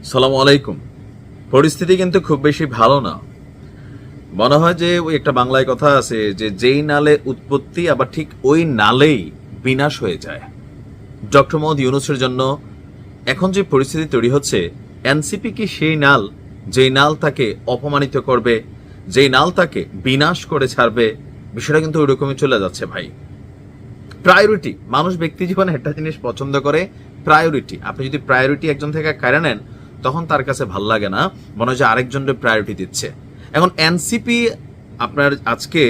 সালামু আলাইকুম। পরিস্থিতি কিন্তু খুব বেশি ভালো না। মনে হয় যে ওই একটা বাংলায় কথা আছে যে যেই নালে উৎপত্তি আবার ঠিক ওই নালেই বিনাশ হয়ে যায়। ডক্টর মোহাম্মদ ইউনূসের জন্য এখন যে পরিস্থিতি তৈরি হচ্ছে, এনসিপি কি সেই নাল যেই নাল তাকে অপমানিত করবে, যেই নাল তাকে বিনাশ করে ছাড়বে? বিষয়টা কিন্তু ওই রকমই চলে যাচ্ছে ভাই। প্রায়োরিটি, মানুষ ব্যক্তি জীবনে একটা জিনিস পছন্দ করে, প্রায়োরিটি। আপনি যদি প্রায়োরিটি একজন থেকে কেড়ে নেন তখন তার কাছে ভাল লাগে না, মনে হয় যে আরেকজনের প্রায়োরিটি দিচ্ছে। এখন এনসিপি আপনার আজকে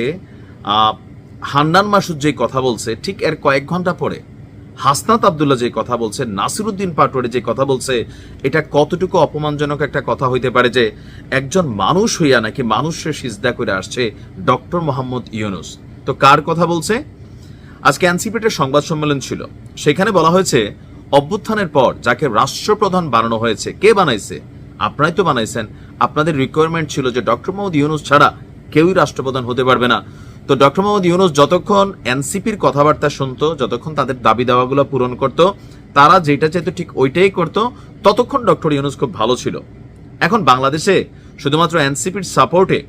হান্নান মাসুদ যে কথা বলছে, ঠিক এর কয়েক ঘন্টা পরে হাসনাত আব্দুল্লাহ যে কথা বলছে, নাসিরউদ্দিন পাটোয়ারি যে কথা বলছে, এটা কতটুকু অপমানজনক একটা কথা হইতে পারে যে একজন মানুষ হইয়া নাকি মানুষের সিজদা করে আসছে ডক্টর মোহাম্মদ ইউনূস। তো কার কথা বলছে? আজকে এনসিপির সংবাদ সম্মেলন ছিল, সেখানে বলা হয়েছে অভ্যুত্থানের পর যাকে রাষ্ট্রপ্রধান বানানো হয়েছে, কে বানাইছে? আপনারাই তো বানাইছেন। আপনাদের রিকোয়ারমেন্ট ছিল যে ডক্টর মোহাম্মদ ইউনূস ছাড়া কেউই রাষ্ট্রপ্রধান হতে পারবে না। তো ডক্টর মোহাম্মদ ইউনূস যতক্ষণ এনসিপির কথাবার্তা শুনতো, যতক্ষণ তাদের দাবি দাওয়াগুলো পূরণ করত, তারা যেটা চাইতো ঠিক ওইটাই করত, ততক্ষণ ডক্টর ইউনূস খুব ভালো ছিল। এখন বাংলাদেশে শুধুমাত্র এনসিপির সাপোর্টে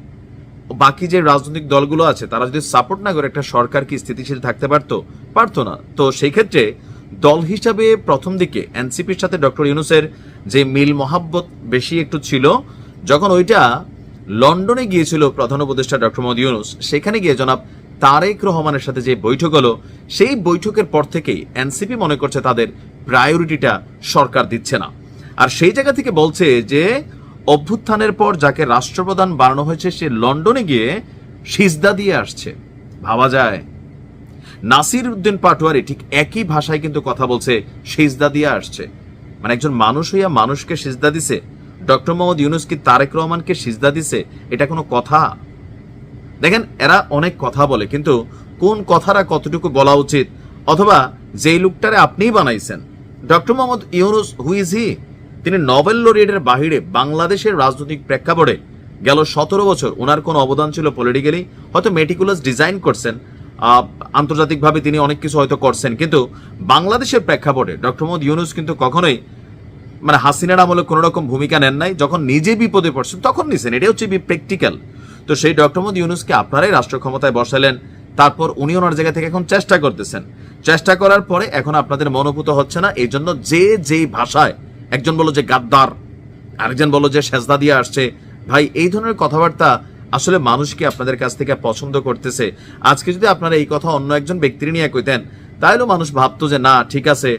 বাকি যে রাজনৈতিক দলগুলো আছে তারা যদি সাপোর্ট না করে একটা সরকার কি স্থিতিশীল থাকতে পারতো না। তো সেই ক্ষেত্রে দল হিসাবে প্রথম দিকে এনসিপির সাথে ডক্টর ইউনূসের যে মিল মহাব্বত বেশি একটু ছিল, যখন ওইটা লন্ডনে গিয়েছিল প্রধান উপদেষ্টা ডক্টর মোহাম্মদ ইউনূস, সেখানে গিয়ে জনাব তারেক রহমানের সাথে যে বৈঠক হলো, সেই বৈঠকের পর থেকেই এনসিপি মনে করছে তাদের প্রায়োরিটিটা সরকার দিচ্ছে না। আর সেই জায়গা থেকে বলছে যে অভ্যুত্থানের পর যাকে রাষ্ট্রপ্রধান বানানো হয়েছে সে লন্ডনে গিয়ে সিজদা দিয়ে আসছে। ভাবা যায়? নাসিরউদ্দিন পাটোয়ারি ঠিক একই ভাষায় কিন্তু কথা বলছে, সিজদা দিয়ে আসছে। মানে একজন মানুষ হইয়া মানুষকে সিজদা দিছে। ডক্টর মোহাম্মদ ইউনূস কি তারেক রহমানকে সিজদা দিছে? এটা কোনো কথা? দেখেন, এরা অনেক কথা বলে, কিন্তু কোন কথাটা কতটুকু বলা উচিত, অথবা যেই লোকটারে আপনিই বানাইছেন doctor Mohammad Yunus, who is he? তিনি নোবেল লরিয়েটের বাহিরে বাংলাদেশের রাজনৈতিক প্রেক্ষাপটে গেল 17 বছর ওনার কোন অবদান ছিল পলিটিক্যালি? হয়তো মেটিকুলাস ডিজাইন করছেন, আন্তর্জাতিকভাবে তিনি অনেক কিছু হয়তো করছেন, কিন্তু বাংলাদেশের প্রেক্ষাপটে ডক্টর মোহাম্মদ ইউনূস কিন্তু কখনোই মানে হাসিনার আমলে কোনো রকম ভূমিকা নেন নাই। যখন নিজে বিপদে পড়ছেন তখন নিছেন, এটা হচ্ছে প্র্যাকটিক্যাল। তো সেই ডক্টর মোহাম্মদ ইউনূসকে আপনারাই রাষ্ট্র ক্ষমতায় বসালেন, তারপর উনি ওনার জায়গা থেকে এখন চেষ্টা করতেছেন। চেষ্টা করার পরে এখন আপনাদের মনোভূত হচ্ছে না, এই জন্য যেই ভাষায়, একজন বলল যে গাদ্দার, আরেকজন বলল যে সেজদা দিয়ে আসছে। ভাই, এই ধরনের কথাবার্তা আসলে মানুষ কি আপনাদের কাছ থেকে পছন্দ করতেছে? আজকে যদি আপনারা এই কথা অন্য একজন ব্যক্তির নিয়ে কইতেন, তাহলেও মানুষ ভাবতো যে না, ঠিক আছে,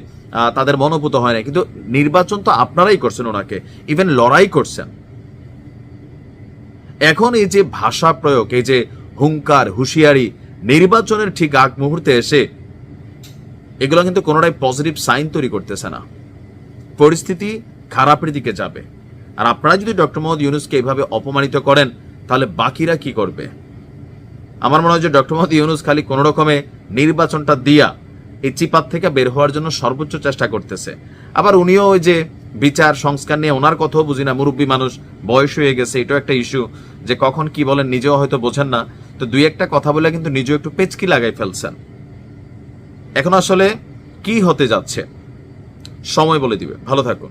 তাদের মনোভূত হয় না। কিন্তু নির্বাচন তো আপনারাই করছেন, ওনাকে ইভেন লড়াই করছেন। এখন এই যে ভাষা প্রয়োগ, এই যে হুঙ্কার, হুঁশিয়ারি, নির্বাচনের ঠিক আগ মুহূর্তে এসে এগুলো কিন্তু কোনোটাই পজিটিভ সাইন তৈরি করতেছে না। পরিস্থিতি খারাপের দিকে যাবে। আর আপনারা যদি ডক্টর মোহাম্মদ ইউনূসকে এইভাবে অপমানিত করেন, তাহলে বাকিরা কি করবে? আমার মনে হয় যে ডক্টর মোহাম্মদ ইউনূস খালি কোন রকমে নির্বাচনটা দিয়া এই চিপাত থেকে বের হওয়ার জন্য সর্বোচ্চ চেষ্টা করতেছে। আবার উনিও ওই যে বিচার সংস্কার নিয়ে ওনার কথাও বুঝি না, মুরব্বী মানুষ, বয়স হয়ে গেছে, এটাও একটা ইস্যু, যে কখন কি বলেন নিজেও হয়তো বোঝেন না। তো দুই একটা কথা বলে কিন্তু নিজেও একটু পেচকি লাগাই ফেলছেন। এখন আসলে কি হতে যাচ্ছে সময় বলে দিবে। ভালো থাকুন।